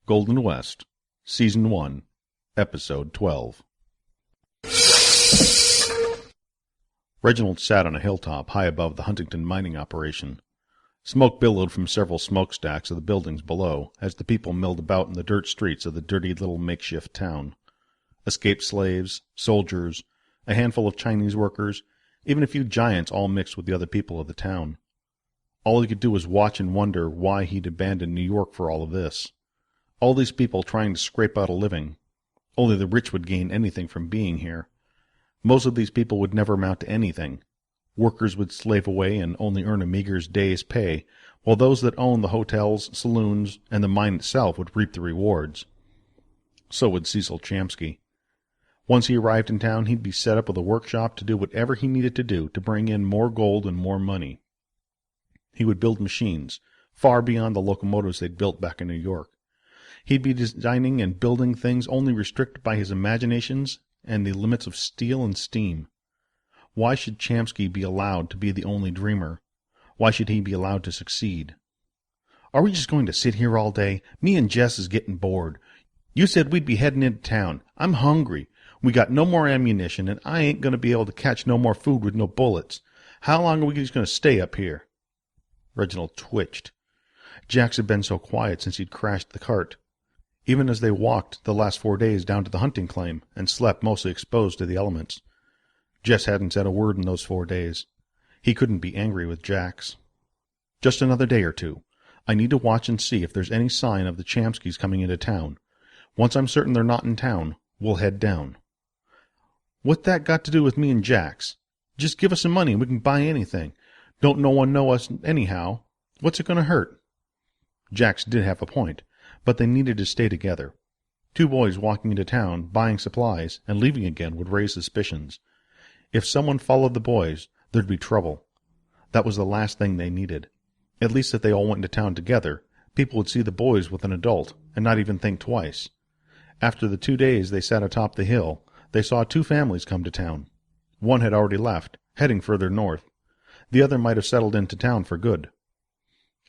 Golden West, Season 1, Episode 12. Reginald sat on a hilltop high above the Huntington mining operation. Smoke billowed from several smokestacks of the buildings below as the people milled about in the dirt streets of the dirty little makeshift town. Escaped slaves, soldiers, a handful of Chinese workers, even a few giants all mixed with the other people of the town. All he could do was watch and wonder why he'd abandoned New York for all of this. All these people trying to scrape out a living. Only the rich would gain anything from being here. Most of these people would never amount to anything. Workers would slave away and only earn a meager day's pay, while those that owned the hotels, saloons, and the mine itself would reap the rewards. So would Cecil Chamsky. Once he arrived in town, he'd be set up with a workshop to do whatever he needed to do to bring in more gold and more money. He would build machines, far beyond the locomotives they'd built back in New York. He'd be designing and building things only restricted by his imaginations and the limits of steel and steam. Why should Chamsky be allowed to be the only dreamer? Why should he be allowed to succeed? "Are we just going to sit here all day? Me and Jess is getting bored. You said we'd be heading into town. I'm hungry. We got no more ammunition, and I ain't going to be able to catch no more food with no bullets. How long are we just going to stay up here?" Reginald twitched. Jax had been so quiet since he'd crashed the cart. Even as they walked the last 4 days down to the hunting claim and slept mostly exposed to the elements. Jess hadn't said a word in those 4 days. He couldn't be angry with Jax. "Just another day or two. I need to watch and see if there's any sign of the Chamskys coming into town. Once I'm certain they're not in town, we'll head down." "What that got to do with me and Jax? Just give us some money and we can buy anything. Don't no one know us anyhow. What's it going to hurt?" Jax did have a point, but they needed to stay together. 2 boys walking into town, buying supplies, and leaving again would raise suspicions. If someone followed the boys, there'd be trouble. That was the last thing they needed. At least if they all went into town together, people would see the boys with an adult, and not even think twice. After the 2 days they sat atop the hill, they saw 2 families come to town. One had already left, heading further north. The other might have settled into town for good.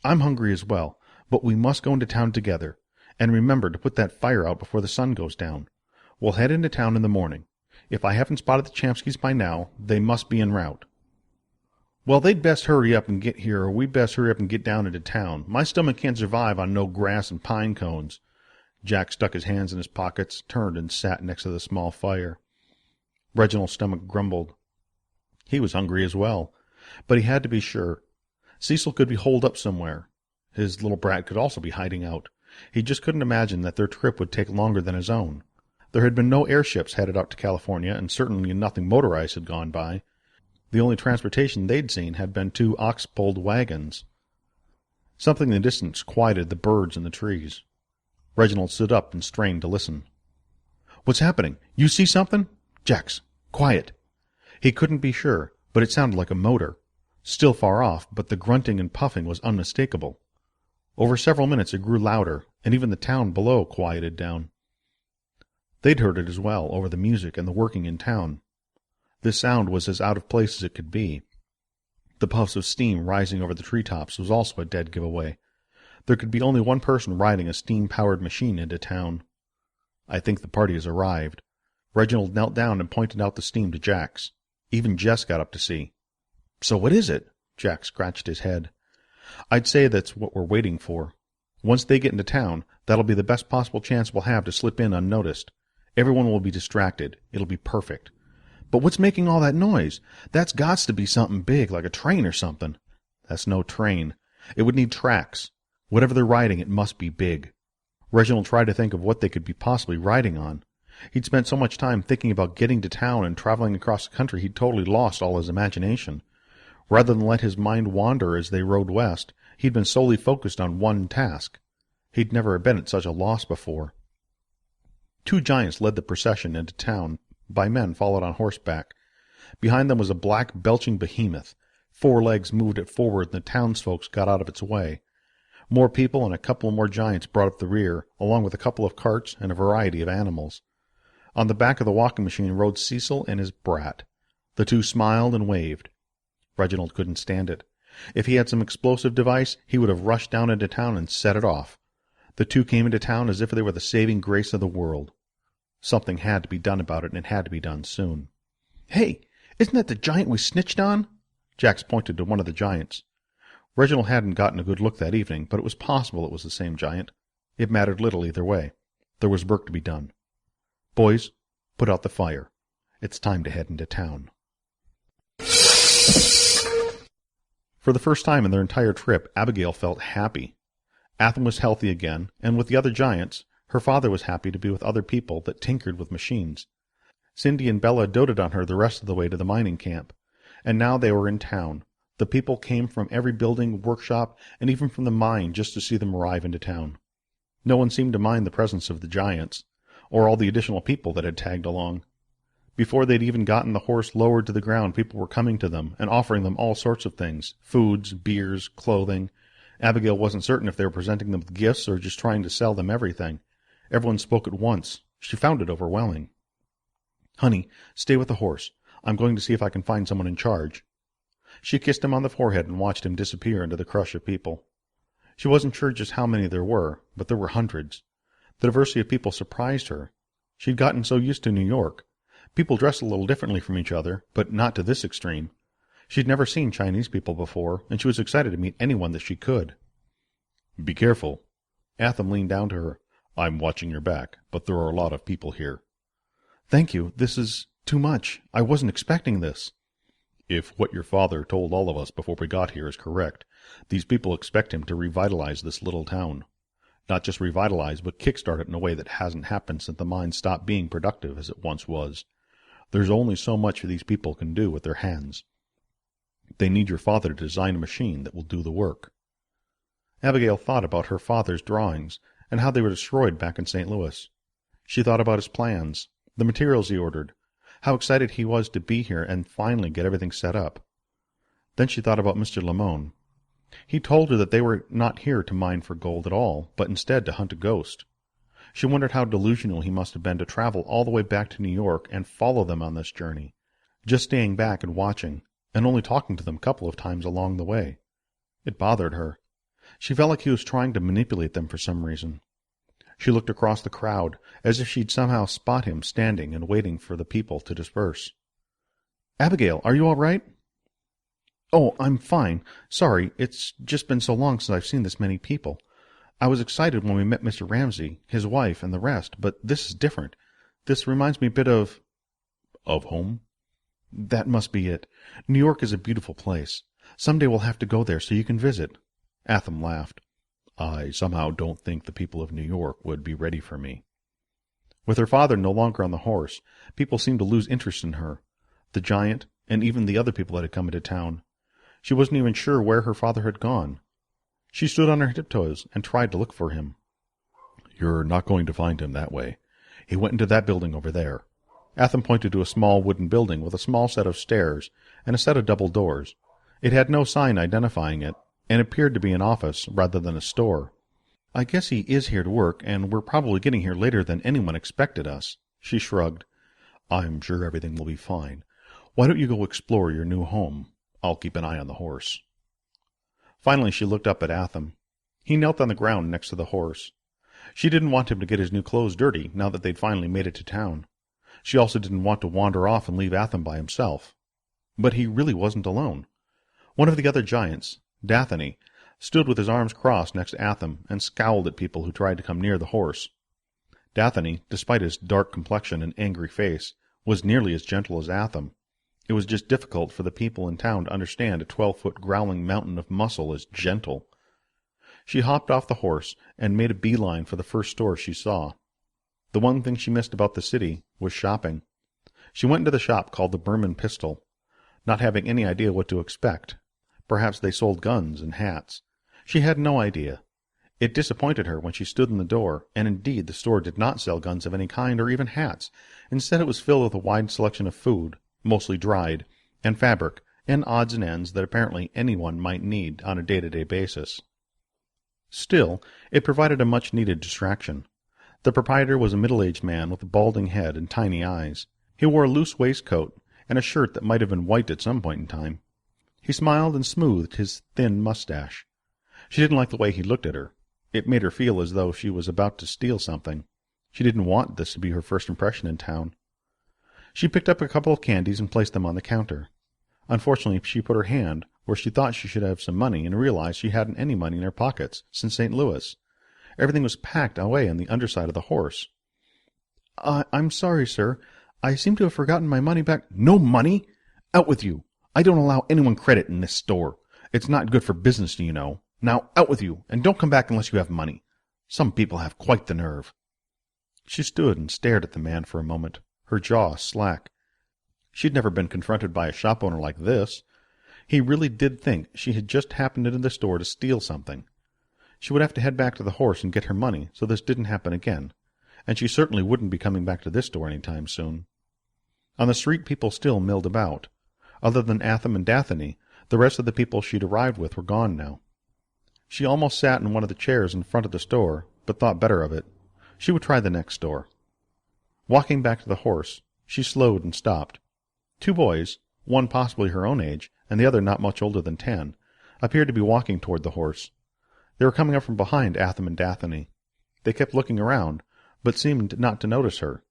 "I'm hungry as well, but we must go into town together. And remember to put that fire out before the sun goes down. We'll head into town in the morning. If I haven't spotted the Chamskys by now, they must be en route." "Well, they'd best hurry up and get here, or we'd best hurry up and get down into town. My stomach can't survive on no grass and pine cones." Jack stuck his hands in his pockets, turned, and sat next to the small fire. Reginald's stomach grumbled. He was hungry as well, but he had to be sure. Cecil could be holed up somewhere. His little brat could also be hiding out. He just couldn't imagine that their trip would take longer than his own. There had been no airships headed out to California, and certainly nothing motorized had gone by. The only transportation they'd seen had been 2 ox-pulled wagons. Something in the distance quieted the birds in the trees. Reginald stood up and strained to listen. "What's happening? You see something?" "Jax, quiet." He couldn't be sure, but it sounded like a motor. Still far off, but the grunting and puffing was unmistakable. Over several minutes it grew louder, and even the town below quieted down. They'd heard it as well, over the music and the working in town. This sound was as out of place as it could be. The puffs of steam rising over the treetops was also a dead giveaway. There could be only one person riding a steam-powered machine into town. "I think the party has arrived." Reginald knelt down and pointed out the steam to Jax. Even Jess got up to see. "So what is it?" Jack scratched his head. "I'd say that's what we're waiting for. Once they get into town, that'll be the best possible chance we'll have to slip in unnoticed. Everyone will be distracted. It'll be perfect." "But what's making all that noise? That's gots to be something big, like a train or something." "That's no train. It would need tracks. Whatever they're riding, it must be big." Reginald tried to think of what they could be possibly riding on. He'd spent so much time thinking about getting to town and traveling across the country he'd totally lost all his imagination. Rather than let his mind wander as they rode west, he'd been solely focused on one task. He'd never been at such a loss before. 2 giants led the procession into town by men followed on horseback. Behind them was a black, belching behemoth. 4 legs moved it forward, and the townsfolk got out of its way. More people and a couple more giants brought up the rear, along with a couple of carts and a variety of animals. On the back of the walking machine rode Cecil and his brat. The 2 smiled and waved. Reginald couldn't stand it. If he had some explosive device, he would have rushed down into town and set it off. The two came into town as if they were the saving grace of the world. Something had to be done about it, and it had to be done soon. "Hey, isn't that the giant we snitched on?" Jax pointed to one of the giants. Reginald hadn't gotten a good look that evening, but it was possible it was the same giant. It mattered little either way. There was work to be done. "Boys, put out the fire. It's time to head into town." For the first time in their entire trip, Abigail felt happy. Atham was healthy again, and with the other giants, her father was happy to be with other people that tinkered with machines. Cindy and Bella doted on her the rest of the way to the mining camp, and now they were in town. The people came from every building, workshop, and even from the mine just to see them arrive into town. No one seemed to mind the presence of the giants, or all the additional people that had tagged along. Before they'd even gotten the horse lowered to the ground, people were coming to them and offering them all sorts of things: foods, beers, clothing. Abigail wasn't certain if they were presenting them with gifts or just trying to sell them everything. Everyone spoke at once. She found it overwhelming. "Honey, stay with the horse. I'm going to see if I can find someone in charge." She kissed him on the forehead and watched him disappear into the crush of people. She wasn't sure just how many there were, but there were hundreds. The diversity of people surprised her. She'd gotten so used to New York. People dressed a little differently from each other, but not to this extreme. She'd never seen Chinese people before, and she was excited to meet anyone that she could. "Be careful." Atham leaned down to her. "I'm watching your back, but there are a lot of people here." "Thank you. This is too much. I wasn't expecting this." "If what your father told all of us before we got here is correct, these people expect him to revitalize this little town. Not just revitalize, but kickstart it in a way that hasn't happened since the mine stopped being productive as it once was. There's only so much these people can do with their hands. They need your father to design a machine that will do the work." Abigail thought about her father's drawings and how they were destroyed back in St. Louis. She thought about his plans, the materials he ordered, how excited he was to be here and finally get everything set up. Then she thought about Mr. Lamone. He told her that they were not here to mine for gold at all, but instead to hunt a ghost. She wondered how delusional he must have been to travel all the way back to New York and follow them on this journey, just staying back and watching, and only talking to them a couple of times along the way. It bothered her. She felt like he was trying to manipulate them for some reason. She looked across the crowd, as if she'd somehow spot him standing and waiting for the people to disperse. "Abigail, are you all right?" "Oh, I'm fine. Sorry, it's just been so long since I've seen this many people. I was excited when we met Mr. Ramsey, his wife, and the rest, but this is different. This reminds me a bit of—" "Of home?" "That must be it. New York is a beautiful place. Someday we'll have to go there so you can visit." Atham laughed. "I somehow don't think the people of New York would be ready for me." With her father no longer on the horse, people seemed to lose interest in her, the giant, and even the other people that had come into town. She wasn't even sure where her father had gone. She stood on her tiptoes and tried to look for him. "You're not going to find him that way. He went into that building over there." Atham pointed to a small wooden building with a small set of stairs and a set of double doors. It had no sign identifying it, and appeared to be an office rather than a store. "I guess he is here to work, and we're probably getting here later than anyone expected us." She shrugged. "I'm sure everything will be fine. Why don't you go explore your new home? I'll keep an eye on the horse." Finally she looked up at Atham. He knelt on the ground next to the horse. She didn't want him to get his new clothes dirty now that they'd finally made it to town. She also didn't want to wander off and leave Atham by himself. But he really wasn't alone. One of the other giants, Daphne, stood with his arms crossed next to Atham and scowled at people who tried to come near the horse. Daphne, despite his dark complexion and angry face, was nearly as gentle as Atham. It was just difficult for the people in town to understand a 12-foot growling mountain of muscle as gentle. She hopped off the horse and made a beeline for the first store she saw. The one thing she missed about the city was shopping. She went into the shop called the Berman Pistol, not having any idea what to expect. Perhaps they sold guns and hats. She had no idea. It disappointed her when she stood in the door, and indeed the store did not sell guns of any kind or even hats. Instead it was filled with a wide selection of food, mostly dried, and fabric, and odds and ends that apparently anyone might need on a day-to-day basis. Still, it provided a much-needed distraction. The proprietor was a middle-aged man with a balding head and tiny eyes. He wore a loose waistcoat and a shirt that might have been white at some point in time. He smiled and smoothed his thin mustache. She didn't like the way he looked at her. It made her feel as though she was about to steal something. She didn't want this to be her first impression in town. She picked up a couple of candies and placed them on the counter. Unfortunately, she put her hand where she thought she should have some money and realized she hadn't any money in her pockets since St. Louis. Everything was packed away on the underside of the horse. I'm sorry, sir. I seem to have forgotten my money back. No money? Out with you. I don't allow anyone credit in this store. It's not good for business, you know. Now, out with you, and don't come back unless you have money. Some people have quite the nerve. She stood and stared at the man for a moment, her jaw slack. She'd never been confronted by a shop owner like this. He really did think she had just happened into the store to steal something. She would have to head back to the horse and get her money, so this didn't happen again, and she certainly wouldn't be coming back to this store any time soon. On the street people still milled about. Other than Atham and Daphne, the rest of the people she'd arrived with were gone now. She almost sat in one of the chairs in front of the store, but thought better of it. She would try the next store. Walking back to the horse, she slowed and stopped. Two boys, one possibly her own age, and the other not much older than 10, appeared to be walking toward the horse. They were coming up from behind Atham and Daphne. They kept looking around, but seemed not to notice her.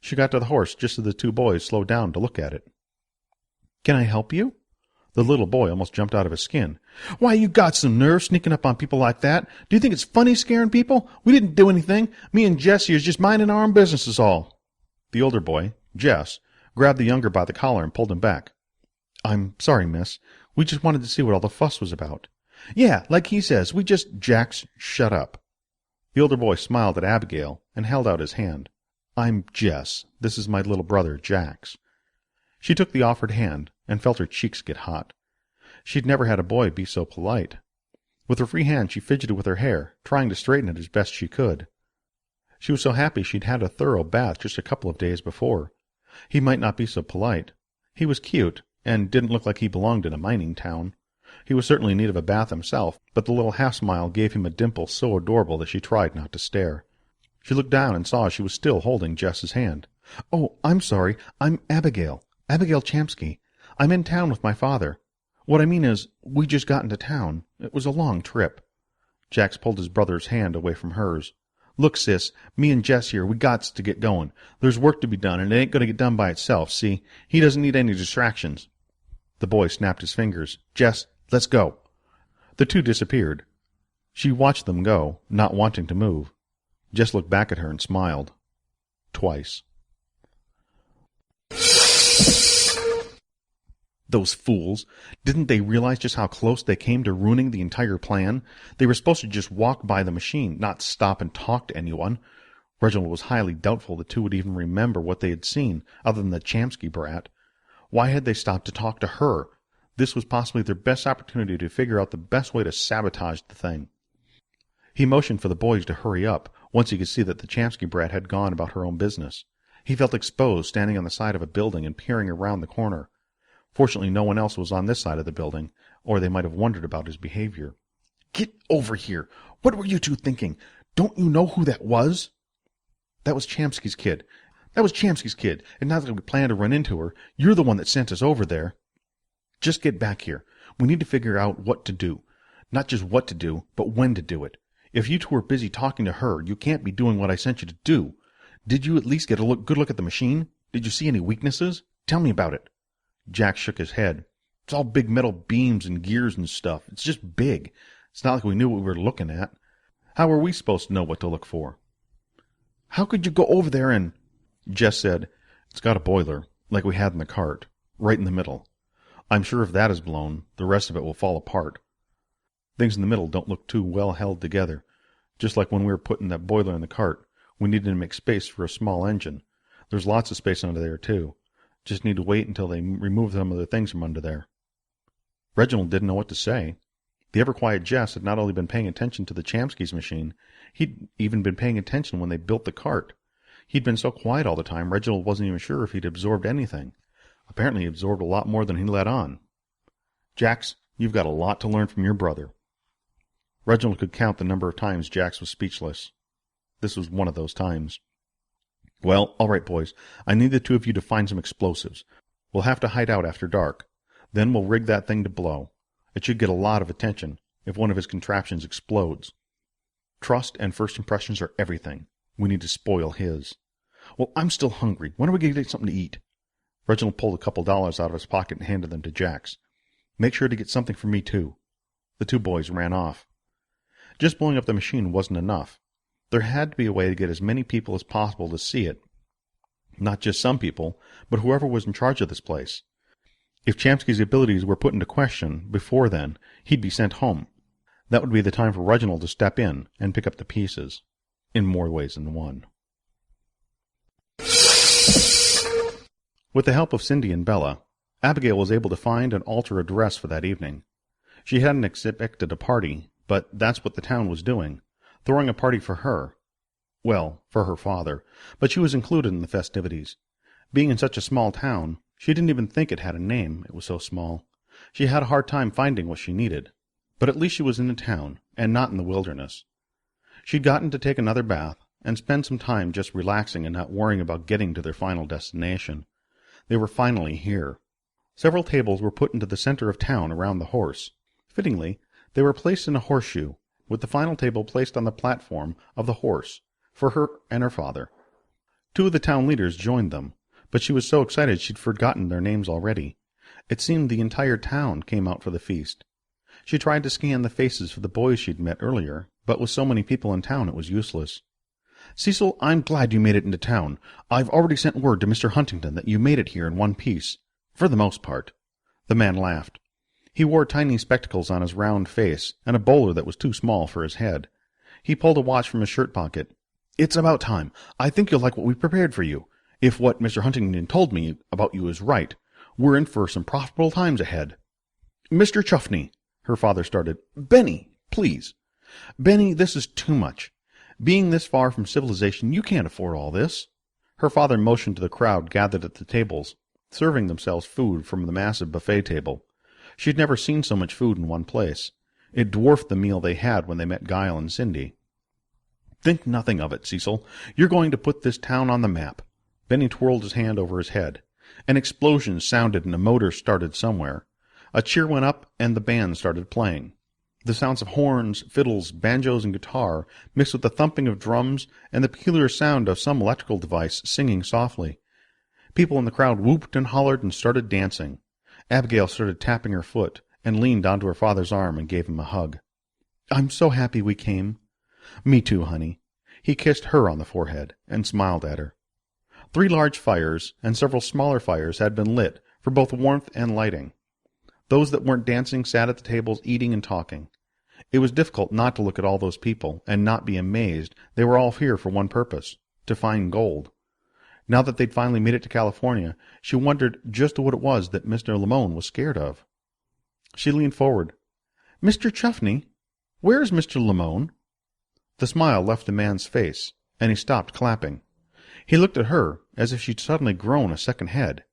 She got to the horse just as the two boys slowed down to look at it. "Can I help you?" The little boy almost jumped out of his skin. "Why, you got some nerve sneaking up on people like that. Do you think it's funny scaring people? We didn't do anything. Me and Jesse is just minding our own business is all." The older boy, Jess, grabbed the younger by the collar and pulled him back. "I'm sorry, miss. We just wanted to see what all the fuss was about." "Yeah, like he says. We just—" "Jax, shut up." The older boy smiled at Abigail and held out his hand. "I'm Jess. This is my little brother, Jax." She took the offered hand and felt her cheeks get hot. She'd never had a boy be so polite. With her free hand she fidgeted with her hair, trying to straighten it as best she could. She was so happy she'd had a thorough bath just a couple of days before. He might not be so polite. He was cute, and didn't look like he belonged in a mining town. He was certainly in need of a bath himself, but the little half-smile gave him a dimple so adorable that she tried not to stare. She looked down and saw she was still holding Jess's hand. "Oh, I'm sorry. I'm Abigail. Abigail Champsky. I'm in town with my father. What I mean is, we just got into town. It was a long trip." Jax pulled his brother's hand away from hers. "Look, sis, me and Jess here, we gots to get going. There's work to be done, and it ain't going to get done by itself, see? He doesn't need any distractions." The boy snapped his fingers. "Jess, let's go." The two disappeared. She watched them go, not wanting to move. Jess looked back at her and smiled. Twice. Those fools! Didn't they realize just how close they came to ruining the entire plan? They were supposed to just walk by the machine, not stop and talk to anyone. Reginald was highly doubtful the two would even remember what they had seen, other than the Champsky brat. Why had they stopped to talk to her? This was possibly their best opportunity to figure out the best way to sabotage the thing. He motioned for the boys to hurry up, once he could see that the Champsky brat had gone about her own business. He felt exposed, standing on the side of a building and peering around the corner. Fortunately, no one else was on this side of the building, or they might have wondered about his behavior. "Get over here! What were you two thinking? Don't you know who that was?" "That was Champsky's kid. And now that we plan to run into her, you're the one that sent us over there." "Just get back here. We need to figure out what to do. Not just what to do, but when to do it. If you two are busy talking to her, you can't be doing what I sent you to do. Did you at least get a good look at the machine? Did you see any weaknesses? Tell me about it." Jack shook his head. "It's all big metal beams and gears and stuff. It's just big. It's not like we knew what we were looking at. How were we supposed to know what to look for?" "How could you go over there and—" Jess said, "It's got a boiler, like we had in the cart, right in the middle. I'm sure if that is blown, the rest of it will fall apart. Things in the middle don't look too well held together. Just like when we were putting that boiler in the cart, we needed to make space for a small engine. There's lots of space under there, too. Just need to wait until they remove some of the things from under there." Reginald didn't know what to say. The ever-quiet Jess had not only been paying attention to the Champsky's machine, he'd even been paying attention when they built the cart. He'd been so quiet all the time, Reginald wasn't even sure if he'd absorbed anything. Apparently he absorbed a lot more than he let on. "Jax, you've got a lot to learn from your brother." Reginald could count the number of times Jax was speechless. This was one of those times. "Well, all right, boys. I need the two of you to find some explosives. We'll have to hide out after dark. Then we'll rig that thing to blow. It should get a lot of attention if one of his contraptions explodes." Trust and first impressions are everything. We need to spoil his. Well, I'm still hungry. When are we going to get something to eat? Reginald pulled a couple dollars out of his pocket and handed them to Jax. Make sure to get something for me, too. The two boys ran off. Just blowing up the machine wasn't enough. There had to be a way to get as many people as possible to see it. Not just some people, but whoever was in charge of this place. If Chomsky's abilities were put into question before then, he'd be sent home. That would be the time for Reginald to step in and pick up the pieces, in more ways than one. With the help of Cindy and Bella, Abigail was able to find and alter a dress for that evening. She hadn't expected a party, but that's what the town was doing, throwing a party for her. Well, for her father, but she was included in the festivities. Being in such a small town, she didn't even think it had a name, it was so small. She had a hard time finding what she needed. But at least she was in a town, and not in the wilderness. She'd gotten to take another bath, and spend some time just relaxing and not worrying about getting to their final destination. They were finally here. Several tables were put into the center of town around the horse. Fittingly, they were placed in a horseshoe, with the final table placed on the platform of the horse, for her and her father. Two of the town leaders joined them, but she was so excited she'd forgotten their names already. It seemed the entire town came out for the feast. She tried to scan the faces for the boys she'd met earlier, but with so many people in town it was useless. Cecil, I'm glad you made it into town. I've already sent word to Mr. Huntington that you made it here in one piece. For the most part. The man laughed. He wore tiny spectacles on his round face, and a bowler that was too small for his head. He pulled a watch from his shirt pocket. It's about time. I think you'll like what we prepared for you. If what Mr. Huntington told me about you is right, we're in for some profitable times ahead. Mr. Chuffney, her father started. Benny, please. Benny, this is too much. Being this far from civilization, you can't afford all this. Her father motioned to the crowd gathered at the tables, serving themselves food from the massive buffet table. She'd never seen so much food in one place. It dwarfed the meal they had when they met Guile and Cindy. Think nothing of it, Cecil. You're going to put this town on the map. Benny twirled his hand over his head. An explosion sounded and a motor started somewhere. A cheer went up, and the band started playing. The sounds of horns, fiddles, banjos, and guitar mixed with the thumping of drums and the peculiar sound of some electrical device singing softly. People in the crowd whooped and hollered and started dancing. Abigail started tapping her foot and leaned onto her father's arm and gave him a hug. I'm so happy we came. Me too, honey. He kissed her on the forehead and smiled at her. 3 large fires and several smaller fires had been lit for both warmth and lighting. Those that weren't dancing sat at the tables eating and talking. It was difficult not to look at all those people and not be amazed they were all here for one purpose, to find gold. Now that they'd finally made it to California, she wondered just what it was that Mr. Lamone was scared of. She leaned forward. Mr. Chuffney? Where is Mr. Lamone? The smile left the man's face, and he stopped clapping. He looked at her as if she'd suddenly grown a second head.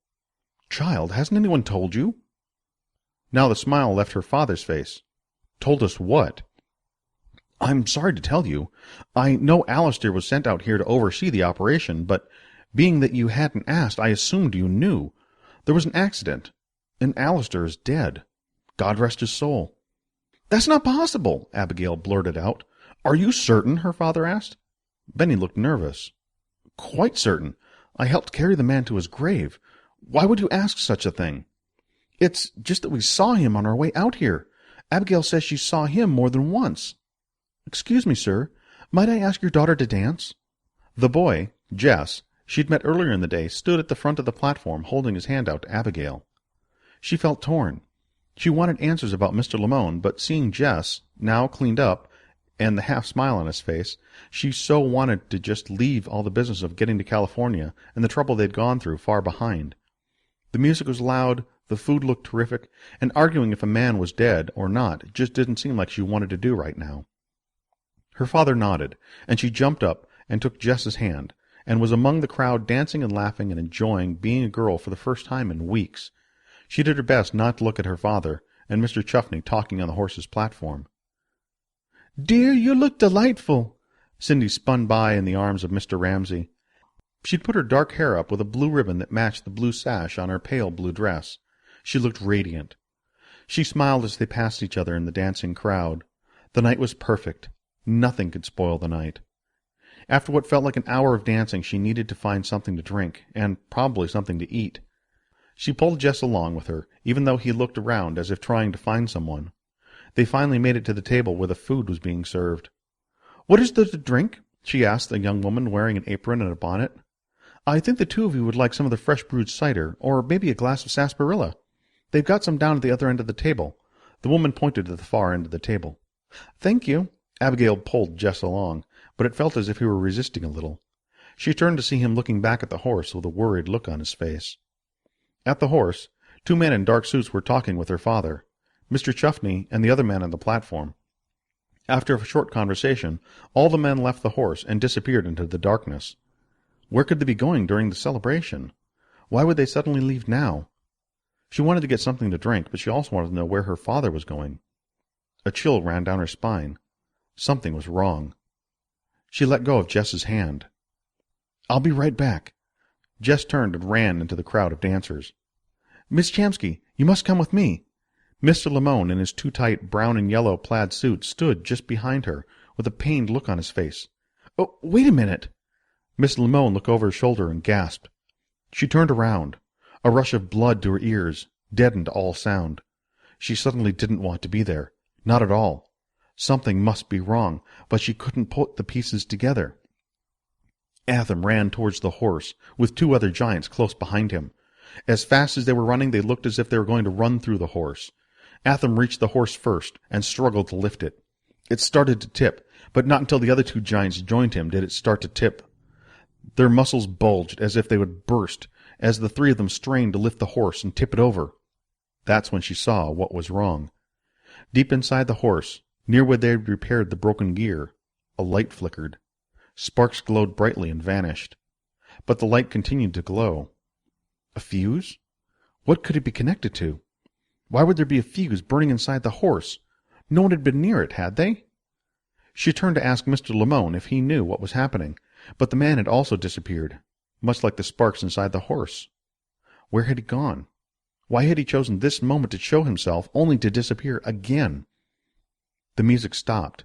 Child, hasn't anyone told you? Now the smile left her father's face. Told us what? I'm sorry to tell you. I know Alistair was sent out here to oversee the operation, but being that you hadn't asked, I assumed you knew. There was an accident, and Alistair is dead. God rest his soul. That's not possible, Abigail blurted out. Are you certain? Her father asked. Benny looked nervous. Quite certain. I helped carry the man to his grave. Why would you ask such a thing? It's just that we saw him on our way out here. Abigail says she saw him more than once. Excuse me, sir. Might I ask your daughter to dance? The boy, Jess, she'd met earlier in the day, stood at the front of the platform holding his hand out to Abigail. She felt torn. She wanted answers about Mr. Lamone, but seeing Jess, now cleaned up, and the half-smile on his face, she so wanted to just leave all the business of getting to California and the trouble they'd gone through far behind. The music was loud, the food looked terrific, and arguing if a man was dead or not just didn't seem like she wanted to do right now. Her father nodded, and she jumped up and took Jess's hand, and was among the crowd dancing and laughing and enjoying being a girl for the first time in weeks. She did her best not to look at her father and Mr. Chuffney talking on the horse's platform. Dear, you look delightful. Cindy spun by in the arms of Mr. Ramsay. She'd put her dark hair up with a blue ribbon that matched the blue sash on her pale blue dress. She looked radiant. She smiled as they passed each other in the dancing crowd. The night was perfect. Nothing could spoil the night. After what felt like an hour of dancing, she needed to find something to drink, and probably something to eat. She pulled Jess along with her, even though he looked around as if trying to find someone. They finally made it to the table where the food was being served. "What is there to drink?" she asked a young woman wearing an apron and a bonnet. "I think the two of you would like some of the fresh brewed cider, or maybe a glass of sarsaparilla. They've got some down at the other end of the table." The woman pointed to the far end of the table. "Thank you." Abigail pulled Jess along, but it felt as if he were resisting a little. She turned to see him looking back at the horse with a worried look on his face. At the horse, two men in dark suits were talking with their father, Mr. Chuffney and the other man on the platform. After a short conversation, all the men left the horse and disappeared into the darkness. Where could they be going during the celebration? Why would they suddenly leave now? She wanted to get something to drink, but she also wanted to know where her father was going. A chill ran down her spine. Something was wrong. She let go of Jess's hand. "I'll be right back." Jess turned and ran into the crowd of dancers. "Miss Chamsky, you must come with me." Mr. Lamone, in his too tight brown and yellow plaid suit, stood just behind her, with a pained look on his face. "Oh, wait a minute." Miss Lamone looked over her shoulder and gasped. She turned around. A rush of blood to her ears deadened all sound. She suddenly didn't want to be there. Not at all. Something must be wrong, but she couldn't put the pieces together. Atham ran towards the horse, with two other giants close behind him. As fast as they were running, they looked as if they were going to run through the horse. Atham reached the horse first and struggled to lift it. It started to tip, but not until the other two giants joined him did it start to tip. Their muscles bulged as if they would burst as the three of them strained to lift the horse and tip it over. That's when she saw what was wrong. Deep inside the horse, near where they had repaired the broken gear, a light flickered. Sparks glowed brightly and vanished. But the light continued to glow. A fuse? What could it be connected to? Why would there be a fuse burning inside the horse? No one had been near it, had they? She turned to ask Mr. Lamone if he knew what was happening, but the man had also disappeared, much like the sparks inside the horse. Where had he gone? Why had he chosen this moment to show himself, only to disappear again? The music stopped.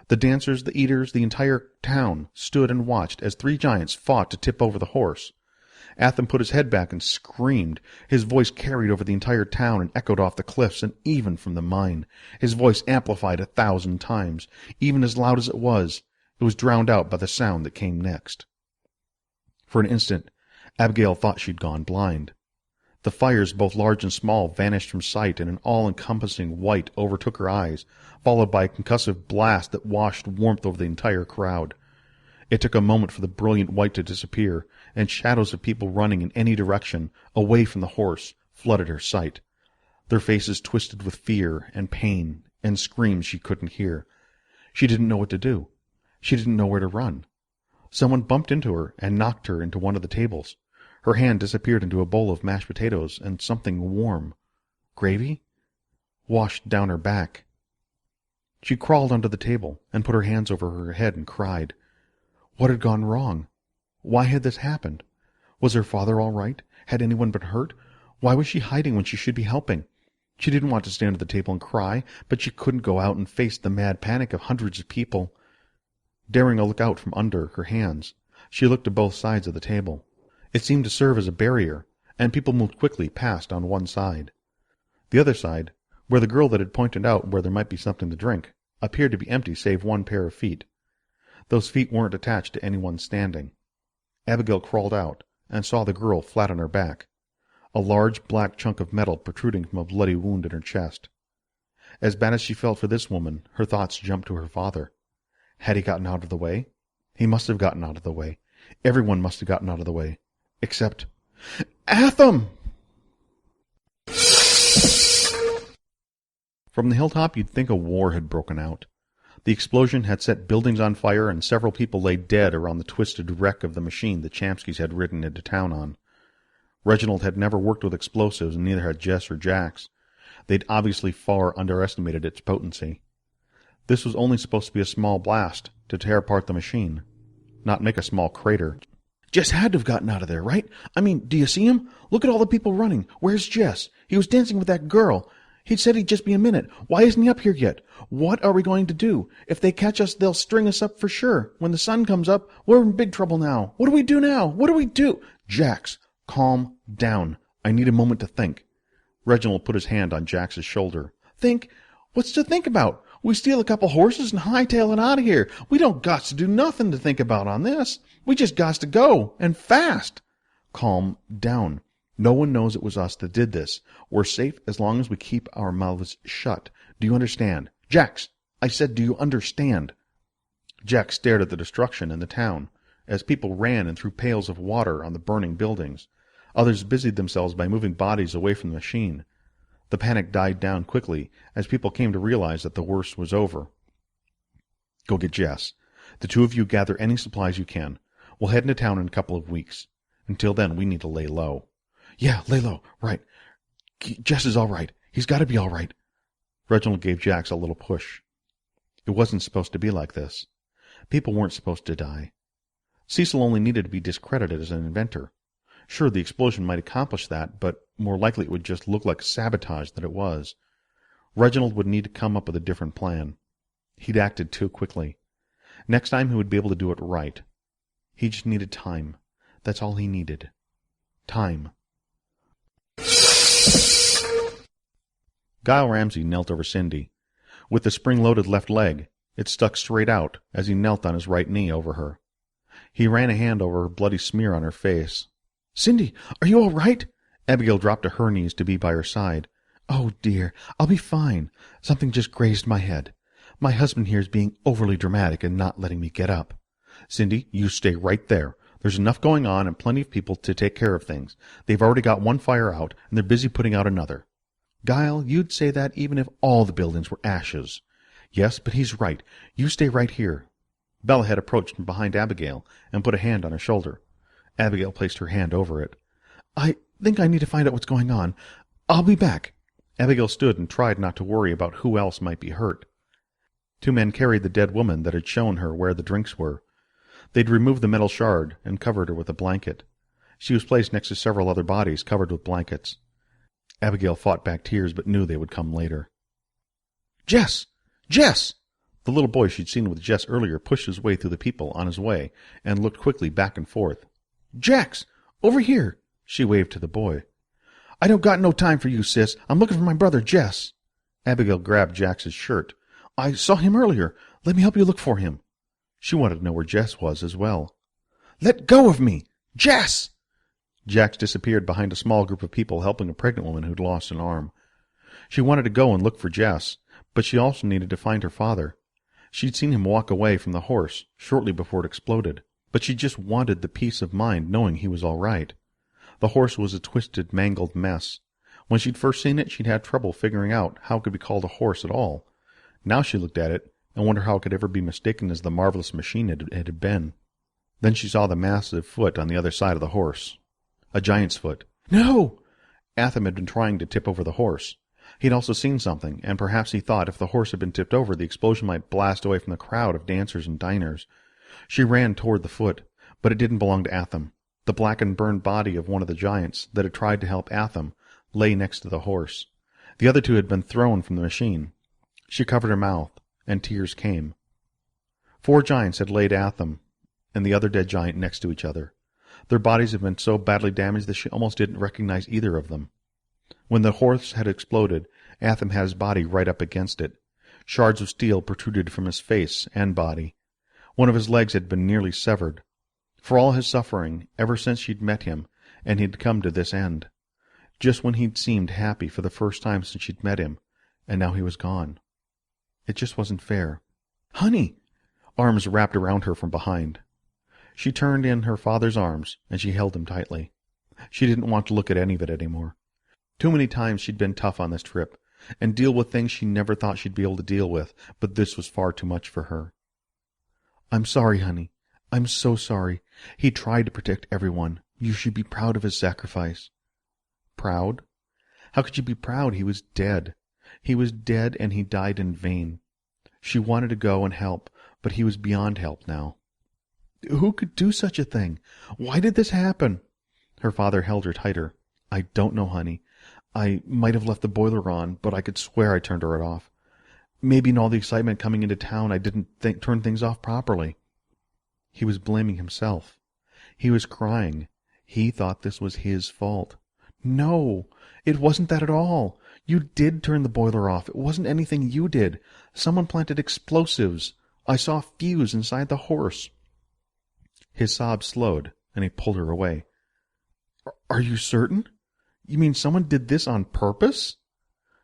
The dancers, the eaters, the entire town stood and watched as three giants fought to tip over the horse. Atham put his head back and screamed. His voice carried over the entire town and echoed off the cliffs and even from the mine. His voice amplified 1,000 times. Even as loud as it was drowned out by the sound that came next. For an instant, Abigail thought she'd gone blind. The fires, both large and small, vanished from sight, and an all-encompassing white overtook her eyes, followed by a concussive blast that washed warmth over the entire crowd. It took a moment for the brilliant white to disappear, and shadows of people running in any direction, away from the horse, flooded her sight. Their faces twisted with fear and pain, and screams she couldn't hear. She didn't know what to do. She didn't know where to run. Someone bumped into her and knocked her into one of the tables. Her hand disappeared into a bowl of mashed potatoes and something warm. Gravy? Washed down her back. She crawled under the table and put her hands over her head and cried. What had gone wrong? Why had this happened? Was her father all right? Had anyone been hurt? Why was she hiding when she should be helping? She didn't want to stand at the table and cry, but she couldn't go out and face the mad panic of hundreds of people. Daring a look out from under her hands, she looked to both sides of the table. It seemed to serve as a barrier, and people moved quickly past on one side. The other side, where the girl that had pointed out where there might be something to drink, appeared to be empty save one pair of feet. Those feet weren't attached to anyone standing. Abigail crawled out and saw the girl flat on her back, a large black chunk of metal protruding from a bloody wound in her chest. As bad as she felt for this woman, her thoughts jumped to her father. Had he gotten out of the way? He must have gotten out of the way. Everyone must have gotten out of the way. Except... Atham! From the hilltop you'd think a war had broken out. The explosion had set buildings on fire, and several people lay dead around the twisted wreck of the machine the Chamskys had ridden into town on. Reginald had never worked with explosives, and neither had Jess or Jax. They'd obviously far underestimated its potency. This was only supposed to be a small blast to tear apart the machine, not make a small crater. Jess had to have gotten out of there, right? I mean, do you see him? Look at all the people running. Where's Jess? He was dancing with that girl. He said he'd just be a minute. Why isn't he up here yet? What are we going to do? If they catch us, they'll string us up for sure. When the sun comes up, we're in big trouble now. What do we do now? What do we do? Jax, calm down. I need a moment to think. Reginald put his hand on Jax's shoulder. Think? What's to think about? We steal a couple horses and hightail it out of here. We don't got to do nothing to think about on this. We just got to go, and fast. Calm down. No one knows it was us that did this. We're safe as long as we keep our mouths shut. Do you understand? Jax, I said, do you understand? Jax stared at the destruction in the town, as people ran and threw pails of water on the burning buildings. Others busied themselves by moving bodies away from the machine. The panic died down quickly as people came to realize that the worst was over. Go get Jess. The two of you gather any supplies you can. We'll head into town in a couple of weeks. Until then, we need to lay low. Yeah, lay low. Right. Jess is all right. He's got to be all right. Reginald gave Jax a little push. It wasn't supposed to be like this. People weren't supposed to die. Cecil only needed to be discredited as an inventor. Sure, the explosion might accomplish that, but more likely it would just look like sabotage than it was. Reginald would need to come up with a different plan. He'd acted too quickly. Next time he would be able to do it right. He just needed time. That's all he needed. Time. Guile Ramsey knelt over Cindy. With the spring-loaded left leg, it stuck straight out as he knelt on his right knee over her. He ran a hand over her bloody smear on her face. Cindy, are you all right? Abigail dropped to her knees to be by her side. Oh, dear, I'll be fine. Something just grazed my head. My husband here is being overly dramatic and not letting me get up. Cindy, you stay right there. There's enough going on and plenty of people to take care of things. They've already got one fire out, and they're busy putting out another. Guile, you'd say that even if all the buildings were ashes. Yes, but he's right. You stay right here. Bella had approached from behind Abigail and put a hand on her shoulder. Abigail placed her hand over it. I think I need to find out what's going on. I'll be back. Abigail stood and tried not to worry about who else might be hurt. Two men carried the dead woman that had shown her where the drinks were. They'd removed the metal shard and covered her with a blanket. She was placed next to several other bodies covered with blankets. Abigail fought back tears but knew they would come later. Jess! Jess! The little boy she'd seen with Jess earlier pushed his way through the people on his way and looked quickly back and forth. Jax! Over here! She waved to the boy. I don't got no time for you, sis. I'm looking for my brother, Jess. Abigail grabbed Jax's shirt. I saw him earlier. Let me help you look for him. She wanted to know where Jess was as well. Let go of me! Jess! Jax disappeared behind a small group of people helping a pregnant woman who'd lost an arm. She wanted to go and look for Jess, but she also needed to find her father. She'd seen him walk away from the horse shortly before it exploded, but she just wanted the peace of mind knowing he was all right. The horse was a twisted, mangled mess. When she'd first seen it, she'd had trouble figuring out how it could be called a horse at all. Now she looked at it and wondered how it could ever be mistaken as the marvelous machine it had been. Then she saw the massive foot on the other side of the horse. A giant's foot. No! Atham had been trying to tip over the horse. He'd also seen something, and perhaps he thought if the horse had been tipped over, the explosion might blast away from the crowd of dancers and diners. She ran toward the foot, but it didn't belong to Atham. The black and burned body of one of the giants that had tried to help Atham lay next to the horse. The other two had been thrown from the machine. She covered her mouth, and tears came. 4 giants had laid Atham and the other dead giant next to each other. Their bodies had been so badly damaged that she almost didn't recognize either of them. When the horse had exploded, Atham had his body right up against it. Shards of steel protruded from his face and body. One of his legs had been nearly severed. For all his suffering, ever since she'd met him, and he'd come to this end. Just when he'd seemed happy for the first time since she'd met him, and now he was gone. It just wasn't fair. Honey! Arms wrapped around her from behind. She turned in her father's arms, and she held him tightly. She didn't want to look at any of it anymore. Too many times she'd been tough on this trip, and deal with things she never thought she'd be able to deal with, but this was far too much for her. I'm sorry, honey. I'm so sorry. He tried to protect everyone. You should be proud of his sacrifice. Proud? How could you be proud? He was dead. He was dead, and he died in vain. She wanted to go and help, but he was beyond help now. Who could do such a thing? Why did this happen? Her father held her tighter. I don't know, honey. I might have left the boiler on, but I could swear I turned it off. Maybe in all the excitement coming into town I didn't turn things off properly. He was blaming himself. He was crying. He thought this was his fault. No, it wasn't that at all. You did turn the boiler off. It wasn't anything you did. Someone planted explosives. I saw a fuse inside the horse. His sobs slowed, and he pulled her away. Are you certain? You mean someone did this on purpose?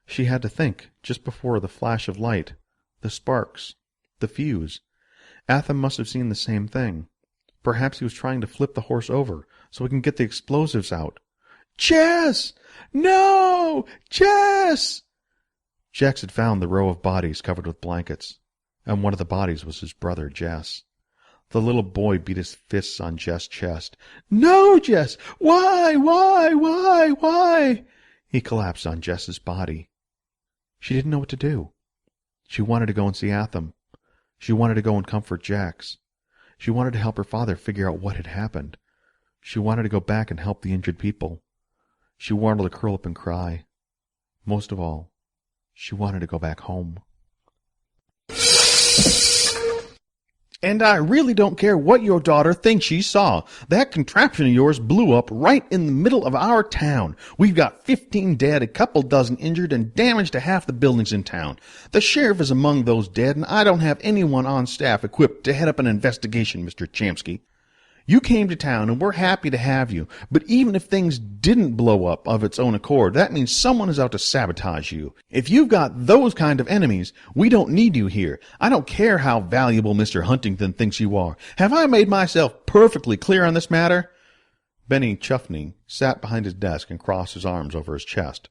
She had to think, just before the flash of light, the sparks, the fuse. Atham must have seen the same thing. Perhaps he was trying to flip the horse over so he can get the explosives out. Jess! No! Jess! Jax had found the row of bodies covered with blankets, and one of the bodies was his brother, Jess. The little boy beat his fists on Jess' chest. No, Jess! Why? He collapsed on Jess's body. She didn't know what to do. She wanted to go and see Atham. She wanted to go and comfort Jax. She wanted to help her father figure out what had happened. She wanted to go back and help the injured people. She wanted to curl up and cry. Most of all, she wanted to go back home. And I really don't care what your daughter thinks she saw. That contraption of yours blew up right in the middle of our town. We've got 15 dead, a couple dozen injured, and damage to half the buildings in town. The sheriff is among those dead, and I don't have anyone on staff equipped to head up an investigation, Mr. Chamsky. You came to town, and we're happy to have you, but even if things didn't blow up of its own accord, that means someone is out to sabotage you. If you've got those kind of enemies, we don't need you here. I don't care how valuable Mr. Huntington thinks you are. Have I made myself perfectly clear on this matter? Benny Chuffney sat behind his desk and crossed his arms over his chest.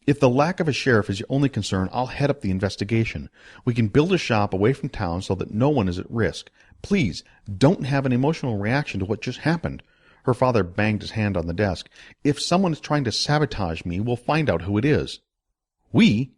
If the lack of a sheriff is your only concern, I'll head up the investigation. We can build a shop away from town so that no one is at risk. Please, don't have an emotional reaction to what just happened. Her father banged his hand on the desk. If someone is trying to sabotage me, we'll find out who it is. We?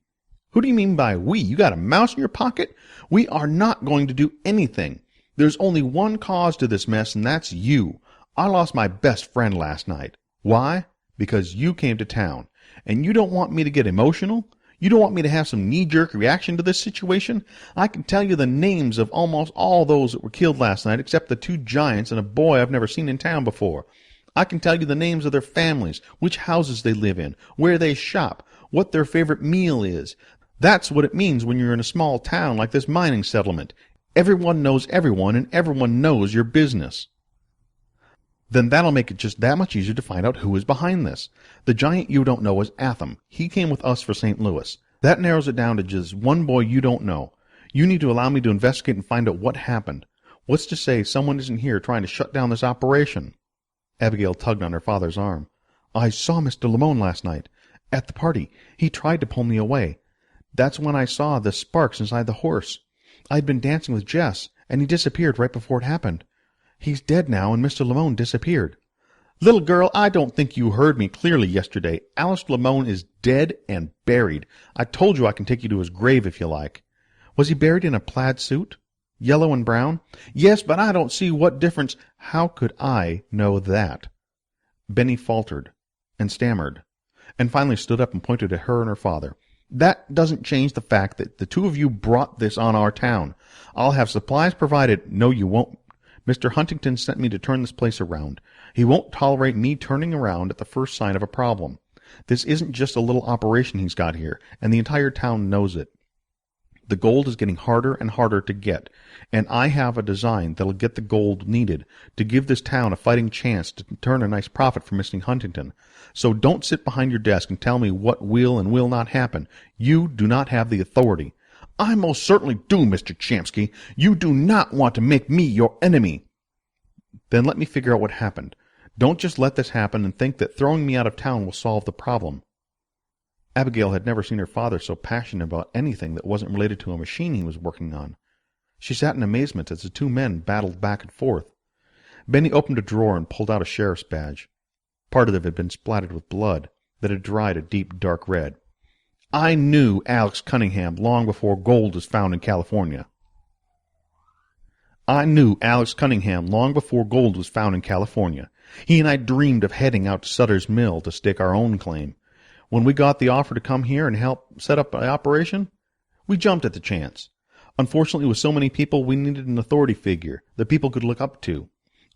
Who do you mean by we? You got a mouse in your pocket? We are not going to do anything. There's only one cause to this mess, and that's you. I lost my best friend last night. Why? Because you came to town. And you don't want me to get emotional? You don't want me to have some knee-jerk reaction to this situation? I can tell you the names of almost all those that were killed last night, except the 2 giants and a boy I've never seen in town before. I can tell you the names of their families, which houses they live in, where they shop, what their favorite meal is. That's what it means when you're in a small town like this mining settlement. Everyone knows everyone, and everyone knows your business. Then that'll make it just that much easier to find out who is behind this. The giant you don't know is Atham. He came with us for St. Louis. That narrows it down to just one boy you don't know. You need to allow me to investigate and find out what happened. What's to say someone isn't here trying to shut down this operation? Abigail tugged on her father's arm. I saw Mr. Lamone last night. At the party. He tried to pull me away. That's when I saw the sparks inside the horse. I'd been dancing with Jess, and he disappeared right before it happened. He's dead now, and Mr. Lamone disappeared. Little girl, I don't think you heard me clearly yesterday. Alice Lamone is dead and buried. I told you I can take you to his grave if you like. Was he buried in a plaid suit? Yellow and brown? Yes, but I don't see what difference. How could I know that? Benny faltered and stammered, and finally stood up and pointed at her and her father. That doesn't change the fact that the 2 of you brought this on our town. I'll have supplies provided. No, you won't. Mr. Huntington sent me to turn this place around. He won't tolerate me turning around at the first sign of a problem. This isn't just a little operation he's got here, and the entire town knows it. The gold is getting harder and harder to get, and I have a design that'll get the gold needed to give this town a fighting chance to turn a nice profit for Mr. Huntington. So don't sit behind your desk and tell me what will and will not happen. You do not have the authority. I most certainly do, Mr. Chamsky. You do not want to make me your enemy. Then let me figure out what happened. Don't just let this happen and think that throwing me out of town will solve the problem. Abigail had never seen her father so passionate about anything that wasn't related to a machine he was working on. She sat in amazement as the 2 men battled back and forth. Benny opened a drawer and pulled out a sheriff's badge. Part of it had been splattered with blood that had dried a deep, dark red. I knew Alex Cunningham long before gold was found in California. I knew Alex Cunningham long before gold was found in California. He and I dreamed of heading out to Sutter's Mill to stake our own claim. When we got the offer to come here and help set up the operation, we jumped at the chance. Unfortunately, with so many people, we needed an authority figure that people could look up to.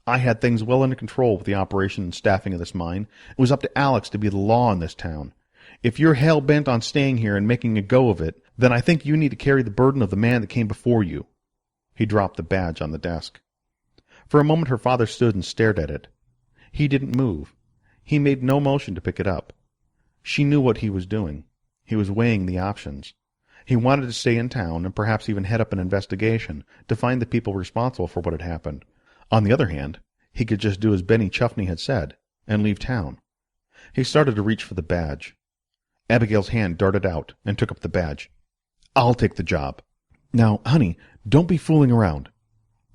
I had things well under control with the operation and staffing of this mine. It was up to Alex to be the law in this town. If you're hell-bent on staying here and making a go of it, then I think you need to carry the burden of the man that came before you. He dropped the badge on the desk. For a moment her father stood and stared at it. He didn't move. He made no motion to pick it up. She knew what he was doing. He was weighing the options. He wanted to stay in town and perhaps even head up an investigation to find the people responsible for what had happened. On the other hand, he could just do as Benny Chuffney had said and leave town. He started to reach for the badge. Abigail's hand darted out and took up the badge. I'll take the job. Now, honey, don't be fooling around.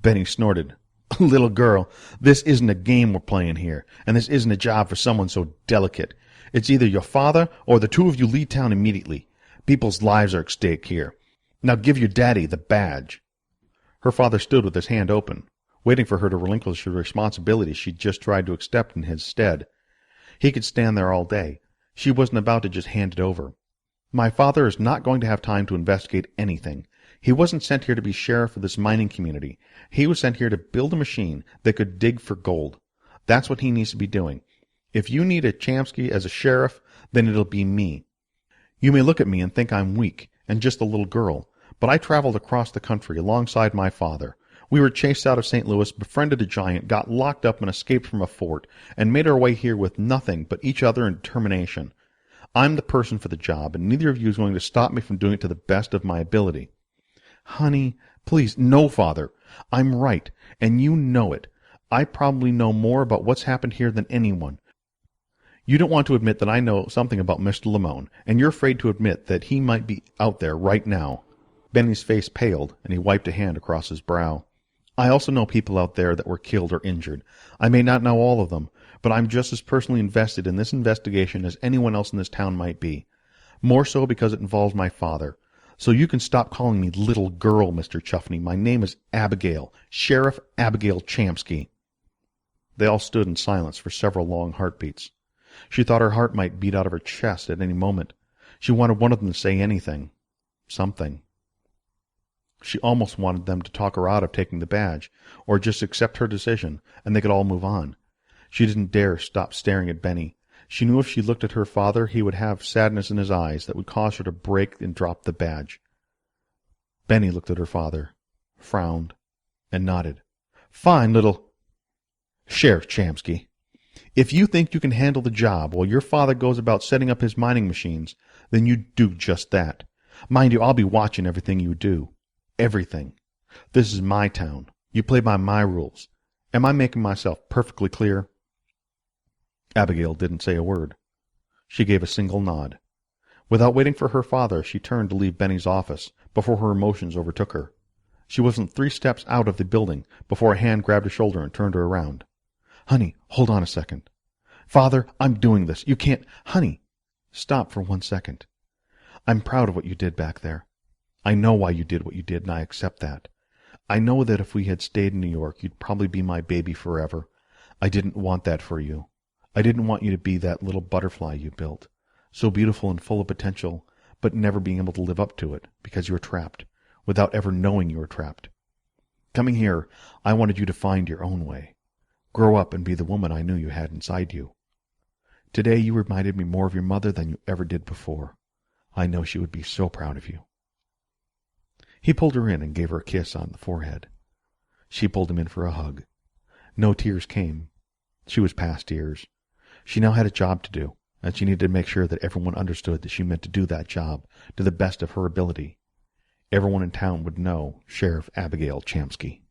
Benny snorted. Little girl, this isn't a game we're playing here, and this isn't a job for someone so delicate. It's either your father or the two of you leave town immediately. People's lives are at stake here. Now give your daddy the badge. Her father stood with his hand open, waiting for her to relinquish the responsibility she'd just tried to accept in his stead. He could stand there all day. She wasn't about to just hand it over. My father is not going to have time to investigate anything. He wasn't sent here to be sheriff of this mining community. He was sent here to build a machine that could dig for gold. That's what he needs to be doing. If you need a Chomsky as a sheriff, then it'll be me. You may look at me and think I'm weak and just a little girl, but I traveled across the country alongside my father. We were chased out of St. Louis, befriended a giant, got locked up and escaped from a fort, and made our way here with nothing but each other and determination. I'm the person for the job, and neither of you is going to stop me from doing it to the best of my ability. Honey, please, no, Father. I'm right, and you know it. I probably know more about what's happened here than anyone. You don't want to admit that I know something about Mr. Lamone, and you're afraid to admit that he might be out there right now. Benny's face paled, and he wiped a hand across his brow. I also know people out there that were killed or injured. I may not know all of them, but I'm just as personally invested in this investigation as anyone else in this town might be. More so because it involves my father. So you can stop calling me little girl, Mr. Chuffney. My name is Abigail, Sheriff Abigail Chomsky. They all stood in silence for several long heartbeats. She thought her heart might beat out of her chest at any moment. She wanted one of them to say anything. Something. She almost wanted them to talk her out of taking the badge, or just accept her decision, and they could all move on. She didn't dare stop staring at Benny. She knew if she looked at her father, he would have sadness in his eyes that would cause her to break and drop the badge. Benny looked at her father, frowned, and nodded. Fine, little Sheriff Chomsky. If you think you can handle the job while your father goes about setting up his mining machines, then you do just that. Mind you, I'll be watching everything you do. Everything. This is my town. You play by my rules. Am I making myself perfectly clear? Abigail didn't say a word. She gave a single nod. Without waiting for her father, she turned to leave Benny's office before her emotions overtook her. She wasn't 3 steps out of the building before a hand grabbed her shoulder and turned her around. Honey, hold on a second. Father, I'm doing this. You can't. Honey, stop for 1 second. I'm proud of what you did back there. I know why you did what you did, and I accept that. I know that if we had stayed in New York, you'd probably be my baby forever. I didn't want that for you. I didn't want you to be that little butterfly you built, so beautiful and full of potential, but never being able to live up to it because you were trapped, without ever knowing you were trapped. Coming here, I wanted you to find your own way. Grow up and be the woman I knew you had inside you. Today you reminded me more of your mother than you ever did before. I know she would be so proud of you. He pulled her in and gave her a kiss on the forehead. She pulled him in for a hug. No tears came. She was past tears. She now had a job to do, and she needed to make sure that everyone understood that she meant to do that job to the best of her ability. Everyone in town would know Sheriff Abigail Chomsky.